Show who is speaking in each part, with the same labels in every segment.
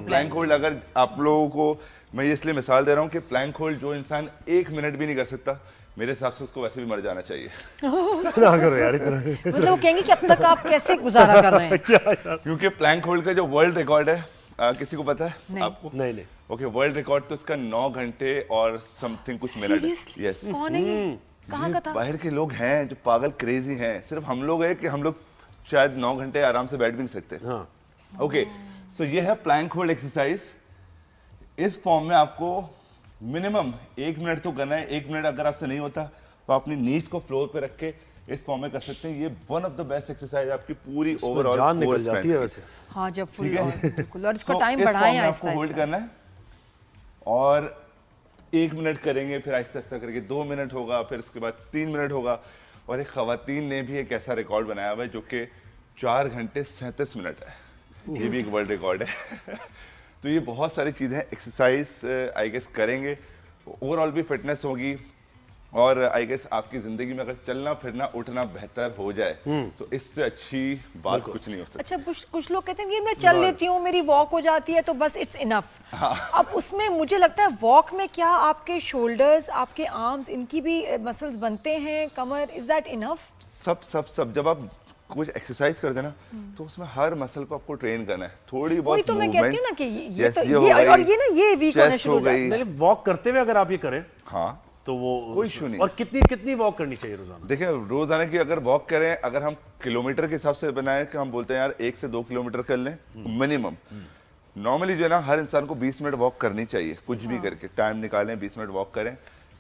Speaker 1: Plank hold अगर आप लोगों को मैं इसलिए मिसाल दे रहा हूँ कि प्लैंक होल्ड जो इंसान 1 मिनट भी नहीं कर सकता, मेरे हिसाब से उसको वैसे भी मर जाना चाहिए।
Speaker 2: ना करो यार इतना।
Speaker 3: मतलब वो कहेंगे कि अब तक आप कैसे गुजारा कर रहे हैं?
Speaker 2: क्या यार?
Speaker 1: क्योंकि प्लैंक होल्ड का जो वर्ल्ड रिकॉर्ड है किसी को पता है?
Speaker 3: नहीं।
Speaker 1: आपको?
Speaker 2: नहीं
Speaker 1: ओके, वर्ल्ड रिकॉर्ड तो इसका 9 घंटे और समथिंग कुछ मिनट है।
Speaker 3: Seriously?
Speaker 1: यस,
Speaker 3: कौन है ये? कहाँ का था?
Speaker 1: बाहर के लोग हैं जो पागल क्रेजी हैं, सिर्फ हम लोग है कि हम लोग शायद 9 घंटे आराम से बैठ भी नहीं सकते।
Speaker 2: हाँ
Speaker 1: ओके, सो ये है प्लैंक होल्ड एक्सरसाइज। इस फॉर्म में आपको मिनिमम 1 मिनट तो करना है। 1 मिनट अगर आपसे नहीं होता तो अपनी नीज को फ्लोर पे रख के इस फॉर्म में कर सकते हैं। ये one of the best exercise आपकी पूरी ओवरऑल
Speaker 2: जान निकल जाती है वैसे।
Speaker 3: हाँ जब फुल
Speaker 1: ठीक है।
Speaker 3: बिल्कुल, और इसको
Speaker 1: So,
Speaker 3: टाइम
Speaker 1: इस
Speaker 3: बढ़ाएं
Speaker 1: फॉर्म में
Speaker 3: आहिस्ता
Speaker 1: आपको होल्ड
Speaker 3: आहिस्ता।
Speaker 1: करना है और 1 मिनट करेंगे, फिर आहिस्ता आहिस्ता करके 2 मिनट होगा, फिर उसके बाद 3 मिनट होगा। और एक खवातीन ने भी एक ऐसा रिकॉर्ड बनाया हुआ है जो कि 4 घंटे 37 मिनट है। ये भी एक वर्ल्ड रिकॉर्ड है। तो ये बहुत सारी चीज़ें एक्सरसाइज आई गेस करेंगे, ओवरऑल भी फिटनेस होगी और आई गेस आपकी जिंदगी में अगर चलना फिरना उठना बेहतर हो जाए तो इससे अच्छी बात कुछ नहीं हो सकती।
Speaker 3: अच्छा, कुछ लोग कहते हैं ये मैं चल लेती हूँ, मेरी वॉक हो जाती है तो बस इट्स इनफ। अब उसमें मुझे लगता है वॉक में क्या आपके शोल्डर्स, आपके आर्म्स, इनकी भी मसल्स बनते हैं, कमर, इज दैट इनफ?
Speaker 1: सब जब आप कुछ एक्सरसाइज करते हैं ना तो उसमें हर मसल को आपको ट्रेन करना है। थोड़ी बहुत
Speaker 3: वही तो मैं कहती हूँ ना कि ये
Speaker 1: yes,
Speaker 3: तो
Speaker 1: ये हो
Speaker 3: ये
Speaker 1: गई,
Speaker 3: और ये ना ये वीक होना
Speaker 1: chest
Speaker 3: शुरू
Speaker 1: हो
Speaker 3: हो जाता है।
Speaker 1: गई।
Speaker 2: नहीं वॉक करते हुए अगर आप ये करें
Speaker 1: हाँ
Speaker 2: तो वो
Speaker 1: कोई इशू नहीं।
Speaker 2: और कितनी कितनी वॉक करनी चाहिए रोजाना?
Speaker 1: देखिए रोजाना की अगर वॉक करें, अगर हम किलोमीटर के हिसाब से बनाए कि हम बोलते हैं यार 1 से 2 किलोमीटर कर लें मिनिमम। नॉर्मली जो है ना हर इंसान को 20 मिनट वॉक करनी चाहिए, कुछ भी करके टाइम निकालें 20 मिनट वॉक करें।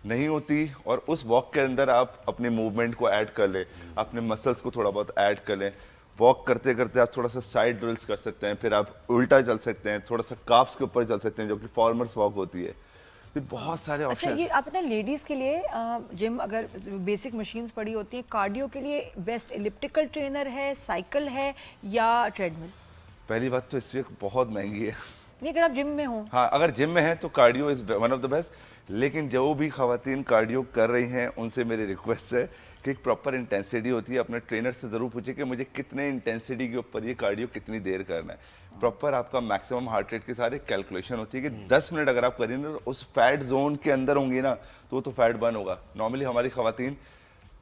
Speaker 1: नहीं होती और उस वॉक के अंदर आप अपने मूवमेंट को ऐड कर लें, अपने मसल्स को थोड़ा बहुत ऐड कर लें। वॉक करते करते आप थोड़ा सा साइड ड्रिल्स कर सकते हैं, फिर आप उल्टा चल सकते हैं, थोड़ा सा काफ्स के ऊपर चल सकते हैं जो कि फॉर्मर्स वॉक होती है। फिर बहुत सारे
Speaker 3: अच्छा,
Speaker 1: ऑप्शन।
Speaker 3: ये आप पता है लेडीज के लिए जिम अगर बेसिक मशीन्स पड़ी होती हैं, कार्डियो के लिए बेस्ट इलिप्टिकल ट्रेनर है, साइकिल है या ट्रेडमिल?
Speaker 1: पहली बात तो इससे बहुत महंगी है।
Speaker 3: नहीं, अगर आप जिम में हो।
Speaker 1: हाँ, अगर जिम में है तो cardio is one of the best. लेकिन जो भी खवातीन कार्डियो कर रही हैं उनसे मेरी रिक्वेस्ट है कि एक प्रॉपर इंटेंसिटी होती है। अपने ट्रेनर से जरूर पूछिए कि मुझे कितने इंटेंसिटी के ऊपर ये कार्डियो कितनी देर करना है। प्रॉपर आपका मैक्सिमम हार्ट रेट के सारे कैलकुलेशन होती है कि 10 मिनट अगर आप करेंगे ना उस फैट जोन के अंदर होंगी ना तो फैट बर्न होगा। नॉर्मली हमारी खवातीन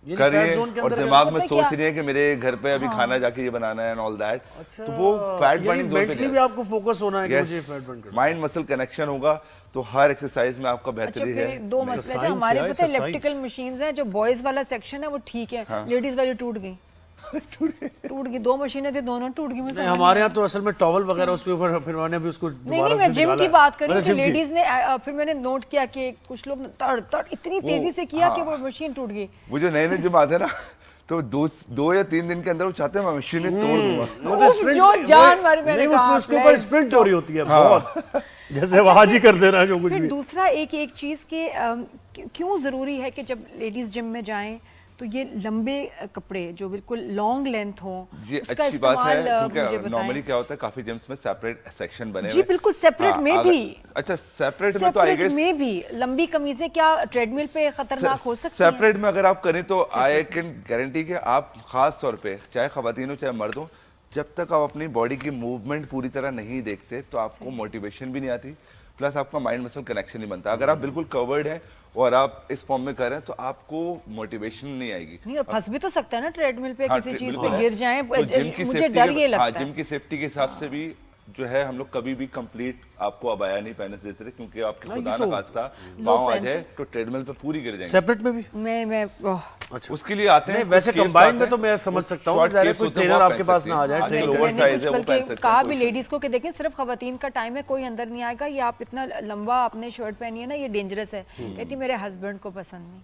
Speaker 2: ये
Speaker 1: कर रही
Speaker 2: fat
Speaker 1: है
Speaker 2: zone के
Speaker 1: और
Speaker 2: अंदर
Speaker 1: दिमाग में
Speaker 3: पता
Speaker 1: सोच
Speaker 3: क्या?
Speaker 1: रही है कि मेरे घर पे अभी खाना जाके ये बनाना है एंड ऑल दैट। तो वो फैट बर्निंग जोन पे
Speaker 2: मेंटली भी आपको फोकस होना है कि मुझे फैट बर्न करना है।
Speaker 1: माइंड मसल कनेक्शन होगा तो हर एक्सरसाइज में आपका
Speaker 3: अच्छा,
Speaker 1: बेहतरी
Speaker 3: फिर
Speaker 1: है।
Speaker 3: दो मसले जो
Speaker 2: science
Speaker 3: हमारे
Speaker 2: है,
Speaker 3: पता है
Speaker 2: it's a
Speaker 3: electrical
Speaker 2: science।
Speaker 3: Machines हैं, जो बॉयज वाला सेक्शन है वो ठीक है, लेडीज वाली टूट गई। टूट गई, 2 मशीनें थी, दोनों टूट गई। मुझे
Speaker 2: नहीं हमारे यहाँ तो असल में टॉवल वगैरह उसके ऊपर फिर मैंने भी उसको
Speaker 3: नहीं
Speaker 2: दोबारा
Speaker 3: मैं
Speaker 2: से
Speaker 3: जिम
Speaker 2: निकाला
Speaker 3: की
Speaker 2: है।
Speaker 3: बात कर रही हूँ
Speaker 2: मतलब
Speaker 3: कि
Speaker 2: जिम की।
Speaker 3: लेडीज ने फिर मैंने नोट किया कि कुछ लोग तड़ तड़ इतनी तेजी से किया कि वो मशीन टूट गई।
Speaker 1: वो जो नए नए जिम आते हैं ना तो दो या 3 दिन के अंदर वो चाहते हैं मैं मशीनें तोड़ दूंगा।
Speaker 2: वो तो
Speaker 3: उफ,
Speaker 2: sprint-
Speaker 3: जो जान मारी मैंने
Speaker 2: नहीं,
Speaker 3: कहा,
Speaker 2: उसके ऊपर
Speaker 3: please
Speaker 2: स्प्रिंट
Speaker 3: stop।
Speaker 2: हो रही होती है बहुत जैसे वहां जी कर देना जो कुछ
Speaker 3: फिर
Speaker 2: भी।
Speaker 3: दूसरा एक चीज के क्यों जरूरी है कि जब लेडीज जिम में जाएं तो ये लंबे कपड़े जो बिल्कुल लॉन्ग लेंथ हो
Speaker 1: ये
Speaker 3: उसका
Speaker 1: अच्छी बात है
Speaker 3: इस्तेमाल मुझे
Speaker 1: क्योंकि
Speaker 3: बताएं।
Speaker 1: नॉर्मली क्या होता है काफी जिम्स में सेपरेट सेक्शन बने
Speaker 3: जी
Speaker 1: हुए हैं।
Speaker 3: बिल्कुल, सेपरेट
Speaker 1: हाँ,
Speaker 3: में
Speaker 1: अगर-
Speaker 3: भी
Speaker 1: अच्छा सेपरेट में तो आई
Speaker 3: सेपरेट
Speaker 1: गेस
Speaker 3: में भी लंबी कमीजें क्या ट्रेडमिल पे खतरनाक हो सकती हैं?
Speaker 1: सेपरेट में अगर आप करें तो आई कैन गारंटी कि आप खास तौर पे चाहे खवातीन हो चाहे मर्द हो, जब तक आप अपनी बॉडी की मूवमेंट पूरी तरह नहीं देखते तो आपको मोटिवेशन भी नहीं आती, प्लस आपका माइंड मसल कनेक्शन नहीं बनता। अगर आप बिल्कुल कवर्ड हैं और आप इस फॉर्म में कर रहे हैं तो आपको मोटिवेशन नहीं आएगी।
Speaker 3: नहीं, और फंस भी तो सकता है ना ट्रेडमिल पे,
Speaker 1: हाँ,
Speaker 3: किसी चीज
Speaker 1: बिल्कुल
Speaker 3: पे
Speaker 1: है।
Speaker 3: गिर जाएं।
Speaker 1: तो जिम की
Speaker 3: मुझे
Speaker 1: सेफ्टी
Speaker 3: डर
Speaker 1: के-
Speaker 3: ये लगता
Speaker 1: हाँ,
Speaker 3: है।
Speaker 1: जिम की सेफ्टी के हिसाब से भी जो है हम लोग कभी भी कंप्लीट आपको अबाया नहीं पहने देते थे क्योंकि आपके
Speaker 2: हाँ,
Speaker 1: खुदा
Speaker 2: ये
Speaker 1: ना
Speaker 2: तो-
Speaker 1: खास्ता
Speaker 3: लोग
Speaker 1: पाँव आ
Speaker 3: पहनते
Speaker 1: जाए तो ट्रेडमिल पे पूरी गिर जाएंगे।
Speaker 2: सेपरेट में भी
Speaker 3: मैं ओह,
Speaker 2: अच्छा
Speaker 1: उसके लिए आते हैं
Speaker 2: नहीं, वैसे
Speaker 1: कुछ caves
Speaker 2: कंबाइन
Speaker 1: आते
Speaker 2: में तो
Speaker 1: हैं,
Speaker 2: मैं समझ
Speaker 1: कुछ
Speaker 2: सकता हूँ,
Speaker 1: short
Speaker 2: ज़ाहिर है
Speaker 1: caves
Speaker 2: कोई
Speaker 1: होते हैं,
Speaker 2: ट्रेनर
Speaker 1: वो आप
Speaker 2: आपके
Speaker 1: पहन
Speaker 2: पास
Speaker 1: सकते
Speaker 2: ना आ
Speaker 1: हैं।
Speaker 2: जाए,
Speaker 1: हाँ,
Speaker 2: ट्रेनर
Speaker 1: जो
Speaker 3: मैंने
Speaker 1: lower size
Speaker 3: कुछ
Speaker 1: है वो
Speaker 3: बल्कि
Speaker 1: पहन सकते
Speaker 3: कहा
Speaker 1: हैं,
Speaker 3: भी
Speaker 1: कोई
Speaker 3: लेडीज को कि देखें सिर्फ खवातीन का टाइम है, कोई अंदर नहीं आएगा, ये आप इतना लंबा अपने शर्ट पहनिए ना, ये डेंजरस है। कहती मेरे हस्बैंड को पसंद नहीं।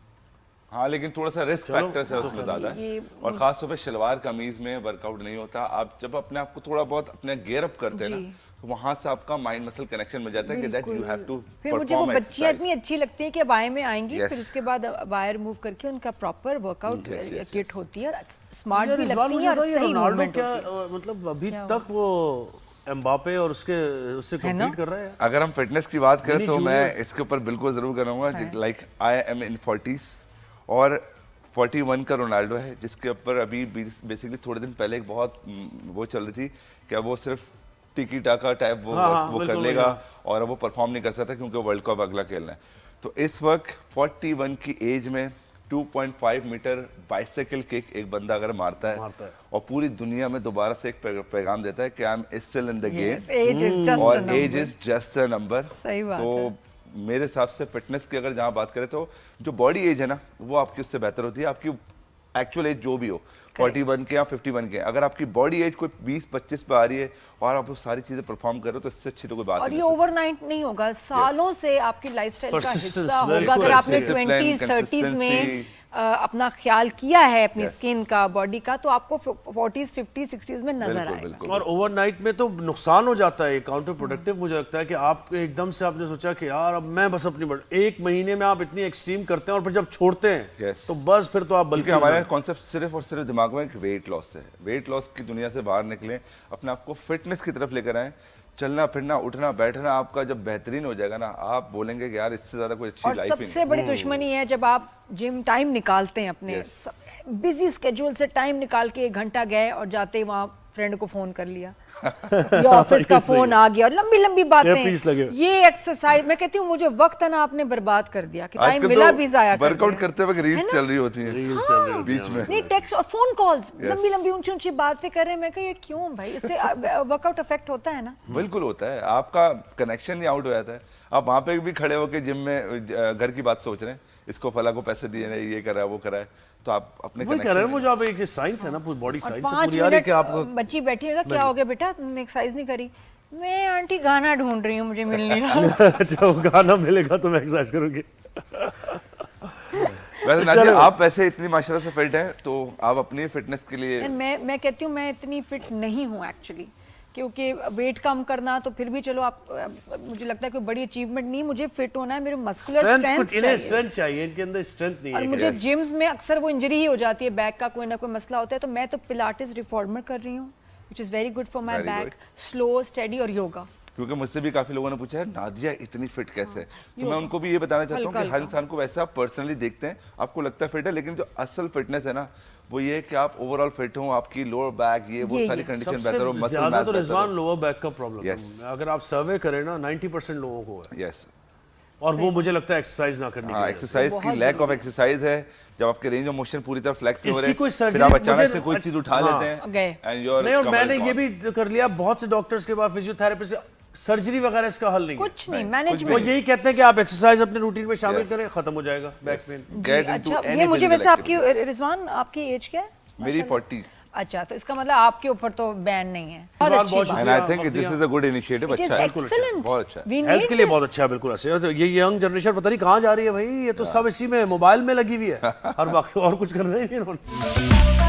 Speaker 1: हाँ, लेकिन थोड़ा सा रिस्क
Speaker 2: चलो,
Speaker 1: फैक्टर है उसमें ज्यादा है
Speaker 3: ये-
Speaker 1: और खास तौर पे शलवार कमीज में वर्कआउट नहीं होता। आप जब अपने आप को थोड़ा बहुत अपने गेयर अप करते हैं ना
Speaker 3: जी।
Speaker 1: तो वहां से आपका माइंड मसल कनेक्शन मिल जाता है कि दैट यू हैव टू
Speaker 3: फिर मुझे वो
Speaker 1: परफॉर्म
Speaker 3: बच्चियां इतनी अच्छी लगती हैं कि बाएं में आएंगी,
Speaker 1: Yes.
Speaker 3: फिर उसके बाद बाहर मूव करके उनका proper workout
Speaker 1: Yes, yes,
Speaker 3: kit होती है, स्मार्ट
Speaker 2: यार
Speaker 3: भी
Speaker 2: इस बार
Speaker 3: लगती
Speaker 2: मुझे
Speaker 3: है और
Speaker 2: बताइए,
Speaker 3: सही
Speaker 2: रोनाल्डो
Speaker 3: मूवमेंट
Speaker 2: क्या
Speaker 3: होती है।
Speaker 2: मतलब अभी
Speaker 3: क्या
Speaker 2: तक वो एम्बापे और उससे
Speaker 3: है ना?
Speaker 2: कम्पीट कर रहा है।
Speaker 1: अगर हम फिटनेस की बात करें
Speaker 2: नहीं,
Speaker 1: तो मैं
Speaker 2: जूनियर।
Speaker 1: इसके ऊपर बिल्कुल जरूर करूंगा।
Speaker 3: है।
Speaker 1: Like I am in 40s और 41 का रोनाल्डो है जिसके ऊपर अभी बेसिकली थोड़े दिन पहले एक बहुत वो चल रही थी कि वो सिर्फ टिकी टाका टाइप वो
Speaker 2: हाँ,
Speaker 1: वो कर
Speaker 2: बिल्कुल,
Speaker 1: लेगा और अब वो परफॉर्म नहीं कर सकता क्योंकि वर्ल्ड कप अगला खेलना है। तो इस वक्त 41 की एज में 2.5 मीटर बाइसाइकिल किक एक बंदा अगर मारता है और पूरी दुनिया में दोबारा से एक पैगाम देता है कि I am still in the game
Speaker 3: age is just
Speaker 1: और age is just a number.
Speaker 3: सही बात
Speaker 1: तो मेरे हिसाब से फिटनेस की अगर जहाँ बात करें तो जो बॉडी एज है ना वो आपकी उससे बेहतर होती है। आपकी एक्चुअल एज जो भी हो 41 के या 51 के, अगर आपकी बॉडी एज कोई 20-25 पे आ रही है और आप वो सारी चीजें परफॉर्म कर रहे हो तो इससे अच्छी तो कोई बात
Speaker 3: और
Speaker 1: नहीं
Speaker 3: ये
Speaker 1: हो सकती।
Speaker 3: ओवरनाइट नहीं होगा, सालों से आपकी लाइफस्टाइल का
Speaker 2: Persistence,
Speaker 3: हिस्सा
Speaker 2: very
Speaker 3: होगा। अगर
Speaker 2: good.
Speaker 3: आपने
Speaker 1: Discipline,
Speaker 3: 20s 30s में
Speaker 1: consistency.
Speaker 3: अपना ख्याल किया है अपनी
Speaker 1: Yes.
Speaker 3: स्किन का, बॉडी का, तो आपको 40s 50s 60s में नजर
Speaker 1: बिल्कुल
Speaker 3: आएगा।
Speaker 1: बिल्कुल
Speaker 2: और ओवरनाइट में तो नुकसान हो जाता है, काउंटर प्रोडक्टिव मुझे लगता है कि आप एकदम से आपने सोचा कि यार अब मैं बस अपनी एक महीने में आप इतनी एक्सट्रीम करते हैं और फिर जब छोड़ते हैं
Speaker 1: Yes.
Speaker 2: तो बस फिर तो आप
Speaker 1: क्योंकि
Speaker 2: बल्कि
Speaker 1: हमारे कॉन्सेप्ट सिर्फ और सिर्फ दिमाग में एक वेट लॉस है। वेट लॉस की दुनिया से बाहर निकलें, अपने आप को फिटनेस की तरफ लेकर आए। चलना फिरना उठना बैठना आपका जब बेहतरीन हो जाएगा ना, आप बोलेंगे कि यार इससे ज्यादा कोई अच्छी
Speaker 3: और
Speaker 1: लाइफ ही
Speaker 3: सबसे बड़ी दुश्मनी है जब आप जिम टाइम निकालते हैं अपने बिजी स्केड्यूल से टाइम निकाल के 1 घंटा गए और जाते ही वहां फ्रेंड को फोन कर लिया या ऑफिस का फोन आ गया और लंबी लंबी
Speaker 2: Earpiece लगे।
Speaker 3: बातें। ये एक्सरसाइज मैं कहती हूँ वो जो वक्त है ना आपने बर्बाद कर दिया कि टाइम मिला भी जाया कर
Speaker 1: वर्कआउट
Speaker 3: दिया।
Speaker 1: करते वक्त रील्स चल रही होती हैं बीच में।
Speaker 3: नहीं, टेक्स्ट और फोन कॉल्स लंबी लंबी ऊंची ऊंची बातें कर रहे हैं। मैं कहा ये क्यों भाई, इससे वर्कआउट इफेक्ट होता है ना।
Speaker 1: बिल्कुल होता है, आपका कनेक्शन ही आउट हो जाता है। आप वहां पे भी खड़े होकर जिम में घर की बात सोच रहे हैं, इसको फला को पैसे दिए नहीं, ये करा है वो करा है, तो आप अपने
Speaker 2: वही कह रहे हैं मुझे। आप एक साइंस है ना, पूरी बॉडी
Speaker 3: और
Speaker 2: साइंस है
Speaker 3: 5
Speaker 2: पूरी यार,
Speaker 3: मिनट
Speaker 2: कि आपको
Speaker 3: बच्ची बैठी है, क्या हो गया बेटा तुमने एक्सरसाइज नहीं करी? मैं आंटी गाना ढूंढ रही हूँ, मुझे मिल नहीं रहा।
Speaker 2: जब गाना मिलेगा तो मैं एक्सरसाइज करूंगी।
Speaker 1: वैसे नादिया आप वैसे इतनी माशाल्लाह से फिट हैं, तो आप अपनी फिटनेस के लिए
Speaker 3: मैं कहती हूँ मैं इतनी फिट नहीं हूँ एक्चुअली, क्योंकि वेट कम करना तो फिर भी चलो आप मुझे लगता है कोई बड़ी अचीवमेंट नहीं, मुझे फिट होना है, मेरे मस्कुलर
Speaker 2: स्ट्रेंथ चाहिए, इनके अंदर स्ट्रेंथ नहीं
Speaker 3: और
Speaker 2: है।
Speaker 3: मुझे जिम्स में अक्सर वो इंजरी ही हो जाती है, बैक का कोई ना कोई मसला होता है। तो मैं तो पिलाटिस रिफॉर्मर कर रही हूँ, which is very good for my
Speaker 1: Very
Speaker 3: back, slow steady, और योगा।
Speaker 1: क्योंकि मुझसे भी काफी लोगों ने पूछा है नादिया इतनी फिट कैसे है, तो मैं उनको भी ये बताना चाहता हूँ कि हर इंसान को वैसे आप पर्सनली देखते हैं, आपको लगता है फिट है, लेकिन जो असल फिटनेस है ना वो ये है कि आप ओवरऑल फिट हो, आपकी लोअर बैक ये सारी कंडीशन बेहतर हो, मसल
Speaker 2: ज्यादा
Speaker 1: मास
Speaker 2: तो
Speaker 1: बेहतर
Speaker 2: रिजवान
Speaker 1: हो।
Speaker 2: लोअर बैक का प्रॉब्लम
Speaker 1: Yes.
Speaker 2: है। अगर आप सर्वे करें ना 90% लोगों को है,
Speaker 1: यस
Speaker 2: और वो मुझे लगता है एक्सरसाइज ना करने की
Speaker 1: हाँ,
Speaker 2: वजह से।
Speaker 1: एक्सरसाइज की लैक ऑफ एक्सरसाइज है। जब आपके रेंज ऑफ मोशन पूरी तरह फ्लेक्स हो रहे
Speaker 2: इसकी कोई
Speaker 1: हैं, फिर
Speaker 2: सर्जरी
Speaker 1: आप अचानक
Speaker 2: मुझे-
Speaker 1: से कोई चीज उठा
Speaker 2: हाँ,
Speaker 1: लेते
Speaker 3: गए।
Speaker 1: हैं and your
Speaker 2: नहीं, और
Speaker 1: कमर
Speaker 2: मैंने
Speaker 1: is
Speaker 2: ये
Speaker 1: gone.
Speaker 2: भी कर लिया, बहुत से डॉक्टर्स के पास, फिजियोथेरेपी से सर्जरी वगैरह इसका हल नहीं है।
Speaker 3: कुछ नहीं,
Speaker 1: नहीं,
Speaker 3: मैनेजमेंट।
Speaker 2: वो यही कहते हैं कि आप एक्सरसाइज अपने रूटीन में शामिल करें, खत्म हो जाएगा बैक पेन।
Speaker 1: Get into
Speaker 3: अच्छा,
Speaker 1: any
Speaker 3: ये मुझे
Speaker 1: physical
Speaker 3: वैसे आपकी
Speaker 1: activity.
Speaker 3: रिजवान आपकी एज क्या है?
Speaker 1: मेरी 40
Speaker 3: अच्छा, तो इसका मतलब आपके ऊपर तो बैन नहीं है। बहुत
Speaker 2: रिजवान
Speaker 3: अच्छी
Speaker 2: बहुत
Speaker 3: बात।
Speaker 1: And I think this is a good initiative.
Speaker 3: It is
Speaker 1: अच्छा है,
Speaker 3: excellent.
Speaker 1: बहुत अच्छा है।
Speaker 3: We
Speaker 2: हेल्थ
Speaker 3: need
Speaker 2: के लिए
Speaker 3: this.
Speaker 2: बहुत अच्छा है, बिल्कुल ऐसे। तो ये यंग जनरेशन पता नहीं कहाँ जा रही है भाई, ये तो सब इसी में मोबाइल में लगी हुई है हर वक्त, और कुछ कर रहे ही नहीं इन्होंने।